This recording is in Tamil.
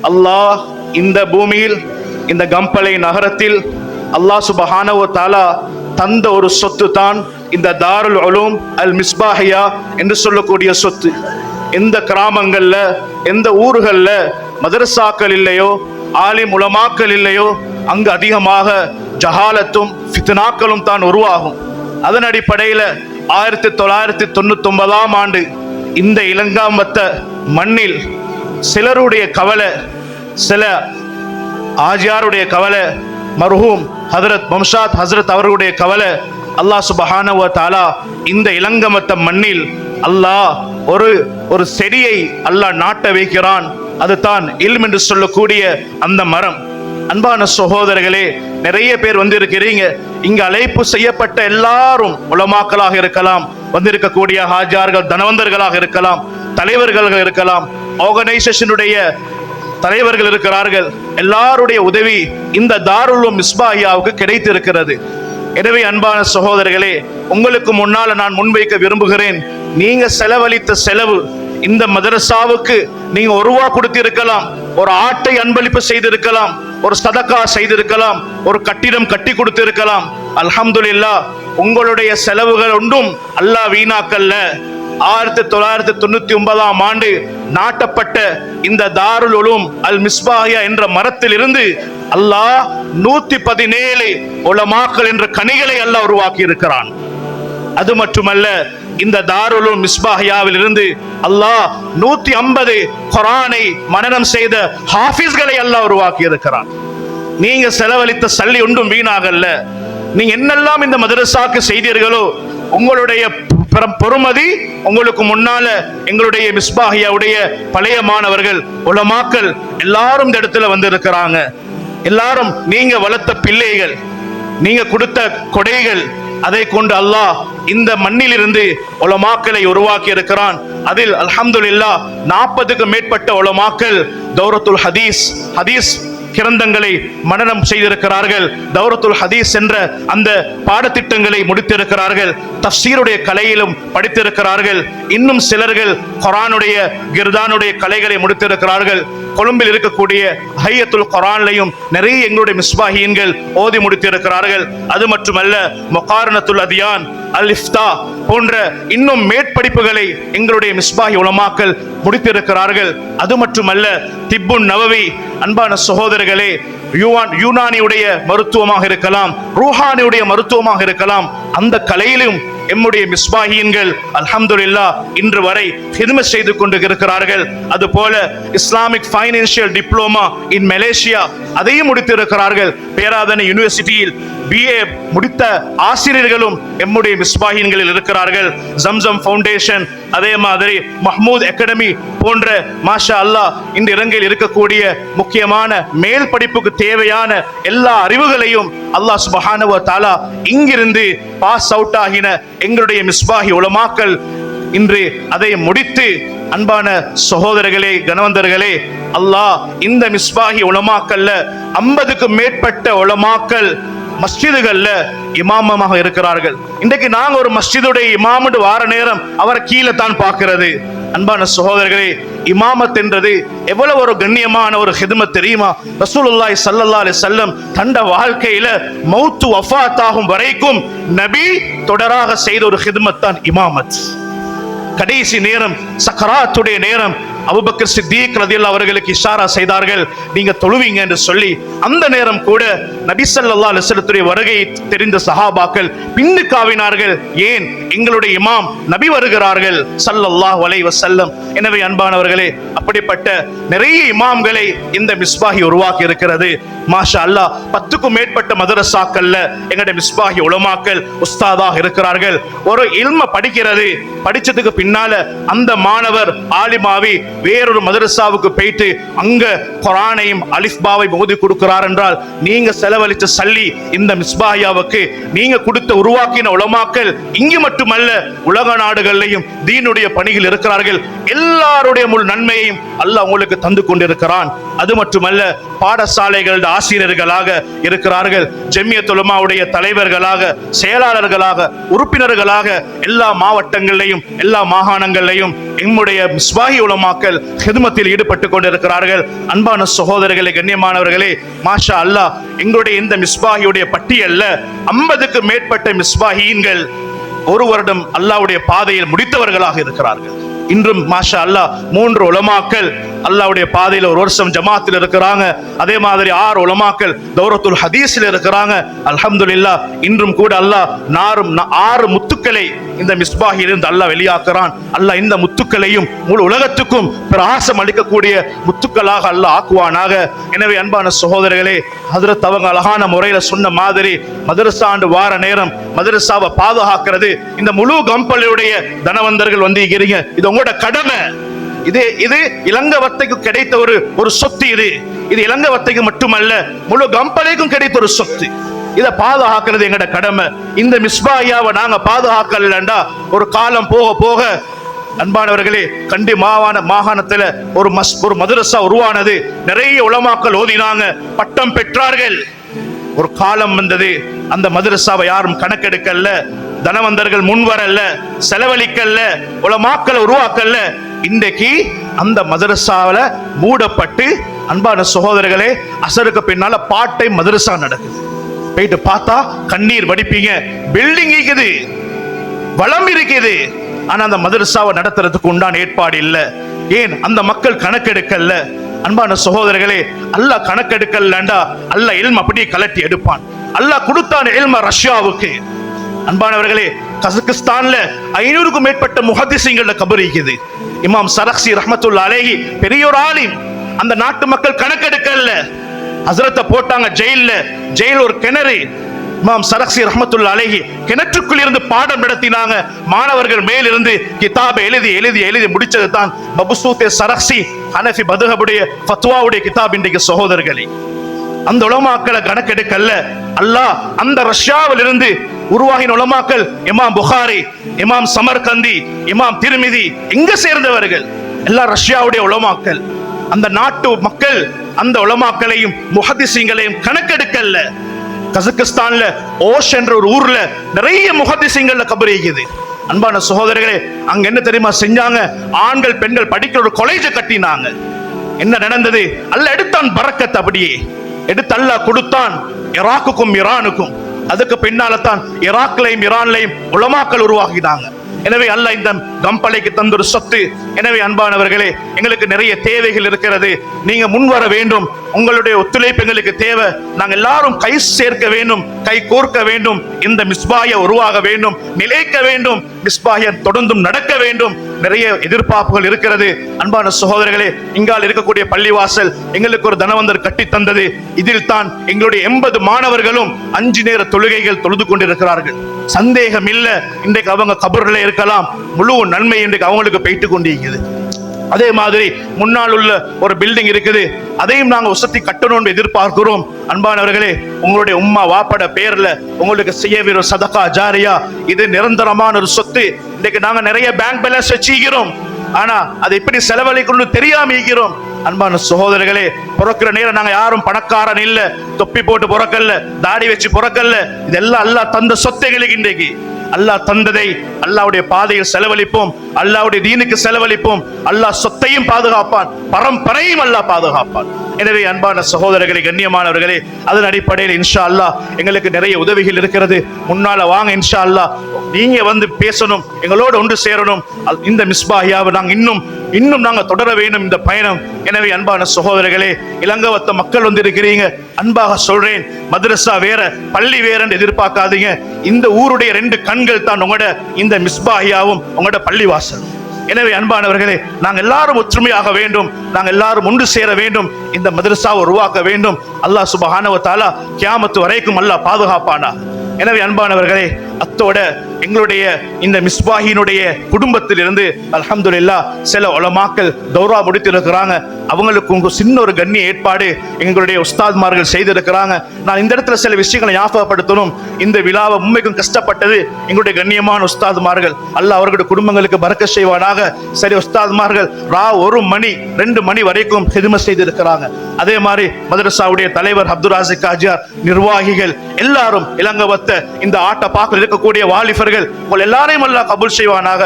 அல்லாஹ் இந்த பூமியில், இந்த கம்பளை நகரத்தில் அல்லாஹ் சுப்ஹானஹு வ தஆலா தந்த ஒரு சொத்து தான் இந்த தாருல் உலூம் அல் மிஸ்பாஹியா என்று சொல்லக்கூடிய சொத்து. எந்த கிராமங்கள்ல, எந்த ஊர்கள்ல மதரசாக்கள் இல்லையோ, ஆலிம் உலமாக்கள் இல்லையோ, அங்கு அதிகமாக ஜஹாலத்தும் ஃபித்னாக்களும் தான் உருவாகும். அதன் அடிப்படையில் 1999ஆம் ஆண்டு இந்த இளங்காம்பத்த மண்ணில் சிலருடைய கவலை, சில ஆஜியாருடைய கவலை, மர்ஹூம் ஹதரத் மம்ஷாத் ஹசரத் அவர்களுடைய கவலை, அல்லாஹ் சுப்ஹானஹு வ தஆலா இந்த இளங்கமத்த மண்ணில் அல்லாஹ் ஒரு செடியை அல்லாஹ் நாட்ட வைக்கிறான். அதுதான் இல்ம் என்று சொல்லக்கூடிய அந்த மரம். அன்பான சகோதரர்களே, நிறைய பேர் வந்திருக்கிறீங்க. இங்க அழைப்பு செய்யப்பட்ட எல்லாரும் உலமாக்களாக இருக்கலாம், வந்திருக்கக்கூடிய ஹாஜார்கள் தனவந்தர்களாக இருக்கலாம், தலைவர்களாக இருக்கலாம், ஆர்கனைசேஷனுடைய தலைவர்கள் இருக்கிறார்கள். எல்லாருடைய உதவி இந்த தாருல் உலூம் மிஸ்பாஹியாவுக்கு கிடைத்திருக்கிறது. எனவே அன்பான சகோதரர்களே, உங்களுக்கு முன்னால நான் முன்வைக்க விரும்புகிறேன், நீங்க செலவழித்த செலவு, இந்த மதரசாவுக்கு நீங்க ₹1 கொடுத்திருக்கலாம், ஒரு ஆட்டை அன்பளிப்பு செய்திருக்கலாம், ஒரு சதகா செய்திருக்கலாம், ஒரு கட்டிடம் கட்டி கொடுத்திருக்கலாம். அல்ஹம்துலில்லாஹ், உங்களுடைய செலவுகள் ஒன்றும் அல்லாஹ் வீணாக்கல்ல. 1999ஆம் ஆண்டு நாட்டப்பட்ட இந்த தாருல் உலூம் அல் மிஸ்பாஹியா என்ற மரத்தில் இருந்து அல்லாஹ் 117 உலமாக்கள் என்ற கனிகளை அல்லாஹ் உருவாக்கி இருக்கிறான். அது மட்டுமல்ல, இந்த தாருல் உலூம் மிஸ்பாஹியாவில் இருந்து அல்லாஹ் 150 குர்ஆனை மனனம் செய்த ஹாஃபிஸ்களை அல்லாஹ் உருவாக்கி இருக்கிறான். நீங்க செலவழித்த சல்லி ஒன்றும் வீணாகல்ல. நீங்க என்னெல்லாம் இந்த மதரசாக்கு செய்தீர்களோ, உங்களுடைய பொறுமதி உங்களுக்கு முன்னால எங்களுடைய மிஸ்பாஹியாவுடைய பழைய மாணவர்கள் உலமாக்கள் எல்லாரும் இந்த இடத்துல வந்து இருக்கிறாங்க. எல்லாரும் நீங்க வளர்த்த பிள்ளைகள், நீங்க கொடுத்த கொடைகள், அதை கொண்டு அல்லாஹ் இந்த மண்ணில் இருந்து உலமாக்களை உருவாக்கி இருக்கிறான். அதில் அல்ஹம்துலில்லாஹ் 40க்கும் மேற்பட்ட உலமாக்கள் தௌரத்துல் ஹதீஸ் கிரந்தங்களை மனனம் செய்திருக்கிறார்கள். தௌரத்துல் ஹதீஸ் என்ற அந்த பாடத்திட்டங்களை முடித்திருக்கிறார்கள். தஃப்சீருடைய கலையிலும் படித்திருக்கிறார்கள். இன்னும் சிலர்கள் குர்ஆனுடைய கிர்தானுடைய கலைகளை முடித்திருக்கிறார்கள். கொழும்பில் இருக்கக்கூடிய ஹையத்துல் குர்ஆன்லையும் நிறைய எங்களுடைய மிஸ்பாஹியன்கள் ஓதி முடித்திருக்கிறார்கள். அது மட்டுமல்ல, முகாரனத்துல் அதியான், அல் இஃப்தா போன்ற இன்னும் மேற்படிப்புகளை எங்களுடைய மிஸ்பாஹி உலமாக்கள் முடித்திருக்கிறார்கள். அது மட்டுமல்ல, திப்புன் நவவி, அன்பான சகோதரர்களே, யூனானியுடைய மருத்துவமாக இருக்கலாம், ரூஹானியுடைய மருத்துவமாக இருக்கலாம், அந்த கலையிலும் எம்முடைய மிஸ்பாஹியன்கள் அல்ஹம்துலில்லாஹ் இன்று வரை ஹிதமத் செய்து கொண்டு இருக்கிறார்கள். அதுபோல Islamic financial diploma in Malaysia அதையும் முடித்திருக்கிறார்கள். பேராதனை யூனிவர்சிட்டியில் BA முடித்த ஆசிரியர்களும் எம்முடைய மிஸ்பாஹியன்களில் இருக்கிறார்கள். ஜம்சம் ஃபவுண்டேஷன், அதே மாதிரி மஹ்மூத் அகாடமி போன்ற மாஷா அல்லாஹ் இந்த இலங்கையில் இருக்கக்கூடிய முக்கியமான மேல் படிப்புக்கு தேவையான எல்லா அறிவுகளையும் அல்லாஹ் சுப்ஹானஹு வ தஆலா இங்கிருந்து பாஸ் அவுட் ஆகின எங்களுடைய மிஸ்பாஹி உலமாக்கள் இன்று அதை முடித்து, அன்பான சகோதரர்களே, கனவந்தர்களே, அல்லாஹ் இந்த மிஸ்பாஹி உலமாக்கல்ல 50க்கும் மேற்பட்ட உலமாக்கள் மஸ்ஜிதுகள்ல இமாமமாக இருக்கிறார்கள். இன்றைக்கு நாங்க ஒரு மஸ்ஜிதுடைய இமாமுன்னு வார நேரம் அவரை கீழே தான் பார்க்கிறது. அன்பான சகோதரர்களே, இமாமத் என்றது எவ்வளவு ஒரு கண்ணியமான ஒரு ஹிதமத் தெரியுமா? ரசூலுல்லாஹி ஸல்லல்லாஹு அலைஹி வஸல்லம் தண்ட வாழ்க்கையில மௌத்து வஃபாத் ஆகும் வரைக்கும் நபி தொடராக செய்த ஒரு ஹிதமத் தான் இமாமத். கடைசி நேரம், சக்கராத்துடைய நேரம், அபூபக்கர் சித்திக் ரலியல்லாஹு அவர்களுக்கு இஷாரா செய்தார்கள், நீங்க தொழுவீங்க என்று சொல்லி. அந்த நேரம் கூட நபி ஸல்லல்லாஹு அலைஹி வஸல்லத்துடைய வருகை தெரிந்த சஹாபாக்கள் பின்னுக்காவினார்கள். ஏன்? எங்களுடைய இமாம் நபி வருகிறார்கள் ஸல்லல்லாஹு அலைஹி வஸல்லம். எனவே அன்பானவர்களே, அப்படிப்பட்ட நிறைய இமாம்களை இந்த மிஸ்பாஹி உருவாக்கி இருக்கிறது. மாஷா அல்லாஹ், 10க்கும் மேற்பட்ட மதரசாக்கள்ல எங்களுடைய மிஸ்பாஹி உலமாக்கள் உஸ்தாதாக இருக்கிறார்கள். ஒரு இல்ம படிச்சதுக்கு பின்னால அந்த மாணவர் ஆலிமாவி வேறொரு மதரசாவுக்கு போயிட்டு அங்க குர்ஆனையும் அலிஃபாவை ஓதி கொடுக்கிறார் என்றால், நீங்க செலவழித்த சல்லி இந்த மிஸ்பாஹியாவுக்கு நீங்க கொடுத்த உருவாக்கின உலமாக்கள் இங்கு மட்டுமல்ல உலக நாடுகளிலும் தீனுடைய பணிகள் இருக்கிறார்கள். எல்லாருடைய முழு நன்மையையும் அல்லாஹ் உங்களுக்கு தந்து கொண்டிருக்கிறான். அது மட்டுமல்ல, பாடசாலைகளோட ஆசிரியர்களாக இருக்கிறார்கள், ஜமியத் உலமாவுடைய தலைவர்களாக, செயலாளர்களாக, உறுப்பினர்களாக எல்லா மாவட்டங்களிலையும் எல்லா மாகாணங்களிலையும் எம்முடைய மிஸ்பாஹி உலமாக்கள் உலமாக்கள் ஹிதுமத்தில் ஈடுபட்டு கொண்டிருக்கிறார்கள். அன்பான சகோதரர்களே, கண்ணியமானவர்களே, மாஷா அல்லாஹ், எங்களுடைய இந்த மிஸ்பாஹியுடைய பட்டியல்ல 50க்கு மேற்பட்ட மிஸ்பாஹீன்கள் ஒரு வருடம் அல்லாஹ்வுடைய பாதையில் முடித்தவர்களாக இருக்கிறார்கள். இன்றும் மாஷா அல்லாஹ் 3 உலமாக்கள் அல்லாஹ்வுடைய பாதையில ஒரு வருஷம் ஜமாத்தில் இருக்கிறாங்க. அதே மாதிரி 6 உலமாக்கள் தௌரத்துல் ஹதீஸ்ல இருக்கிறாங்க. அல்ஹம்துலில்லாஹ், இன்றும் கூட அல்லாஹ் 6 முத்துக்களை இந்த மிஸ்பாஹில் இருந்து அல்லாஹ் வெளியாக்குறான். அல்லாஹ் இந்த முத்துக்களையும் முழு உலகத்துக்கும் பிரகாசம் அளிக்கக்கூடிய முத்துக்களாக அல்லாஹ் ஆக்குவானாக. எனவே அன்பான சகோதரர்களே, ஹஜ்ரத் அவங்க அழகான முறையில சொன்ன மாதிரி மதரசா ஆண்டு வார நேரம் மதரசாவை பாதுகாக்கிறது இந்த முழு கம்பளுடைய தனவந்தர்கள் வந்திருக்கிறீங்க, இது உங்களோட கடமை. இது இளங்கவத்தைக்கு கிடைத்த ஒரு சொத்து. இது இளங்கவத்தைக்கு மட்டுமல்ல, முழு கம்பளைக்கும் கிடைத்த ஒரு சொத்து. இதை பாதுகாக்கிறது எங்கட கடமை. இந்த மிஸ்பாஹியாவை நாங்க பாதுகாக்கலண்டா ஒரு காலம் போக போக, அன்பானவர்களே, கண்டி மாகாணத்துல ஒரு மதரசா உருவானது. நிறைய உலமாக்கள் ஓதினாங்க, பட்டம் பெற்றார்கள். ஒரு காலம் வந்தது, அந்த மதரசாவை யாரும் கணக்கெடுக்கல்ல, தனவந்தர்கள் முன்வரல்ல, செலவழிக்கல்ல, உலமாக்களை உருவாக்கல்ல. இன்றைக்கு அந்த மதரசாவில மூடப்பட்டு, அன்பான சகோதரர்களே, அசருக்கு பின்னால பாட்டை மதரசா நடக்குது. போயிட்டு பார்த்தா கண்ணீர் வடிப்பீங்க. பில்டிங் இருக்குது, வளம் இருக்குது, ஆனா அந்த மதரசாவை நடத்துறதுக்கு உண்டான ஏற்பாடு இல்ல. ஏன்? அந்த மக்கள் கணக்கெடுக்கல்ல. அன்பான சகோதரர்களே, அல்லாஹ் கணக்கெடுக்கலண்டா அல்லாஹ் இல்ம அப்படியே கலட்டி எடுப்பான். அல்லாஹ் கொடுத்தான் இல்ம ரஷ்யாவுக்கு. அன்பானவர்களே, கசகிஸ்தான்ல 500க்கும் மேற்பட்ட முஹத்திஸீன்கள கபர் இருக்குது. இமாம் சரக்சி ரஹ்மத்துல்லாஹி அலைஹி பெரிய ஒரு ஆலிம். அந்த நாட்டு மக்கள் கணக்கெடுக்கல்ல, ஹஸ்ரத்தை போட்டாங்க ஜெயில் ஒரு கிணறு. இமாம் சரக்சி ரஹ்மத்துல்லாஹி அலைஹி கிணற்றுக்குள் இருந்து பாடம் நடத்தினாங்க. மாணவர்கள் மேலிருந்து கிதாபை எழுதி முடிச்சது தான் மபுசூத்தே சரக்சி ஹனஃபி மதுஹபுடைய ஃபத்வாவுடைய கிதாப். இன்றைக்கு சகோதரர்களே, அந்த உலமாக்களை கணக்கெடுக்கல்ல. அல்லாஹ் அந்த ரஷ்யாவில் இருந்து உருவாகின உலமாக்கள், இமாம் புகாரி, இமாம் சமர்கந்தி, இமாம் திர்மிதி, எங்க சேர்ந்தவர்கள்? எல்லாம் ரஷ்யாவுடைய உலமாக்கள். அந்த நாட்டு மக்கள் அந்த உலமாக்களையும் முஹத்திஸீன்களையும் கணக்கெடுக்கல்ல. கசகிஸ்தான்ல ஓஷ் என்ற ஒரு ஊர்ல நிறைய முஹத்திஸீன்கள கபர் இருக்குது. அன்பான சகோதரர்களே, அங்க என்ன தெரியுமா செஞ்சாங்க? ஆண்கள் பெண்கள் படிக்கிற ஒரு காலேஜை கட்டினாங்க. என்ன நடந்தது? அல்லாஹ் எடுத்தான் பரக்கத், அப்படியே எடுத்து அல்லாஹ் கொடுத்தான் ஈராக்குக்கும் ஈரானுக்கும். அதுக்கு பின்னால தான் ஈராக்லையும் ஈரான்லையும் உலமாக்கள் உருவாகினாங்க. எனவே அல்லாஹ் இந்த கம்பளைக்கு தந்த ஒரு சொத்து. எனவே அன்பானவர்களே, எங்களுக்கு நிறைய தேவைகள் இருக்கிறது. நீங்க முன்வர வேண்டும். உங்களுடைய ஒத்துழைப்பு எங்களுக்கு தேவை. நாங்கள் எல்லாரும் கை சேர்க்க வேண்டும், கை கோர்க்க வேண்டும். இந்த மிஸ்பாஹியா உருவாக வேண்டும், நிலைக்க வேண்டும். மிஸ்பாஹியா தொடர்ந்தும் நடக்க வேண்டும். நிறைய எதிர்பார்ப்புகள் இருக்கிறது. அன்பான சகோதரர்களே, இங்கால் இருக்கக்கூடிய பள்ளிவாசல் எங்களுக்கு ஒரு தனவந்தர் கட்டி தந்தது. இதில் தான் எங்களுடைய 80 மாணவர்களும் 5 நேர தொழுகைகள் தொழுது கொண்டிருக்கிறார்கள். சந்தேகம் இல்ல, இன்றைக்கு அவங்க கபர்ல இருக்கலாம். முழு நன்மை இன்றைக்கு அவங்களுக்கு போயிட்டு கொண்டிருக்கிறது. அதே மாதிரி முன்னால் உள்ள ஒரு பில்டிங் இருக்குது, அதையும் நாங்க உசத்தி கட்டணும் எதிர்பார்க்கிறோம். அன்பானவர்களே, உங்களுடைய உம்மா வாப்பட பேர்ல உங்களுக்கு செய்ய ஒரு சதகா ஜாரியா, இது நிரந்தரமான ஒரு சொத்து. இன்றைக்கு நாங்க நிறைய பேங்க் பேலன்ஸ் வச்சுக்கிறோம், ஆனா அதை எப்படி செலவழிக்கணும்னு தெரியாம இருக்கிறோம். அன்பான சகோதரர்களே, பிறக்கிற நேரம் நாங்க யாரும் பணக்காரன் இல்ல, தொப்பி போட்டு பிறக்கல்ல, தாடி வச்சு பிறக்கல்ல. இதெல்லாம் அல்லாஹ் தந்த சொத்தைகளுக்கு இன்றைக்கு அல்லாஹ் தந்ததை அல்லாஹ்வுடைய பாதையில் செலவழிப்போம், அல்லாஹ்வுடைய தீனுக்கு செலவழிப்போம். அல்லாஹ் சொத்தையும் பாதுகாப்பான், பரம்பரையும் அல்லாஹ் பாதுகாப்பான். எனவே அன்பான சகோதரர்களே, கண்ணியமானவர்களே, அதன் அடிப்படையில் இன்ஷா அல்லாஹ் எங்களுக்கு நிறைய உதவிகள் இருக்கிறது. முன்னால வாங்க, இன்ஷா அல்லாஹ் நீங்க வந்து பேசணும், எங்களோட ஒன்று சேரணும். இந்த மிஸ்பாஹியாவை நாங்க இன்னும் நாங்க தொடர வேண்டும் இந்த பயணம். எனவே அன்பான சகோதரர்களே, இளங்கவத்த மக்கள் வந்து இருக்கிறீங்க, அன்பாக சொல்றேன், மதரசா வேற பள்ளி வேற என்று எதிர்பார்க்காதீங்க. இந்த ஊருடைய 2 கண்கள் தான் உங்களோட இந்த மிஸ்பாஹியாவும் உங்களோட பள்ளிவாசல். எனவே அன்பானவர்களே, நாங்கள் எல்லாரும் ஒற்றுமையாக வேண்டும், நாங்கள் எல்லாரும் ஒன்று சேர வேண்டும், இந்த மதரசாவை உருவாக்க வேண்டும். அல்லாஹ் சுப்ஹானஹு வ தஆலா கியாமத் வரைக்கும் அல்லாஹ் பாதுகாப்பானா. எனவே அன்பானவர்களே, அத்தோட எங்களுடைய இந்த மிஸ்பாஹினுடைய குடும்பத்திலிருந்து அல்ஹம்துலில்லாஹ் சில உலமாக்கள் தௌரா முடித்திருக்கிறாங்க. அவங்களுக்கு சின்ன ஒரு கண்ணிய ஏற்பாடு எங்களுடைய உஸ்தாத்மார்கள் செய்திருக்கிறாங்க. நான் இந்த இடத்துல சில விஷயங்களை ஞாபகப்படுத்தணும். இந்த விழாவை உண்மைக்கும் கஷ்டப்பட்டது எங்களுடைய கண்ணியமான உஸ்தாத்மார்கள். அல்லாஹ் அவர்களுடைய குடும்பங்களுக்கு பரக்கத் செய்வானாக. சரி, உஸ்தாத்மார்கள் 1 மணி 2 மணி வரைக்கும் ஹிதுமத் செய்திருக்கிறாங்க. அதே மாதிரி மதரசாவுடைய தலைவர் அப்துல் ராசிக் ஆஜியார், நிர்வாகிகள் எல்லாரும், இளங்கவத்த இந்த ஆட்ட பாக்கில் இருக்கக்கூடிய வாலிபர்கள், எல்லாரையும் அல்லாஹ் கபூல் செய்வானாக.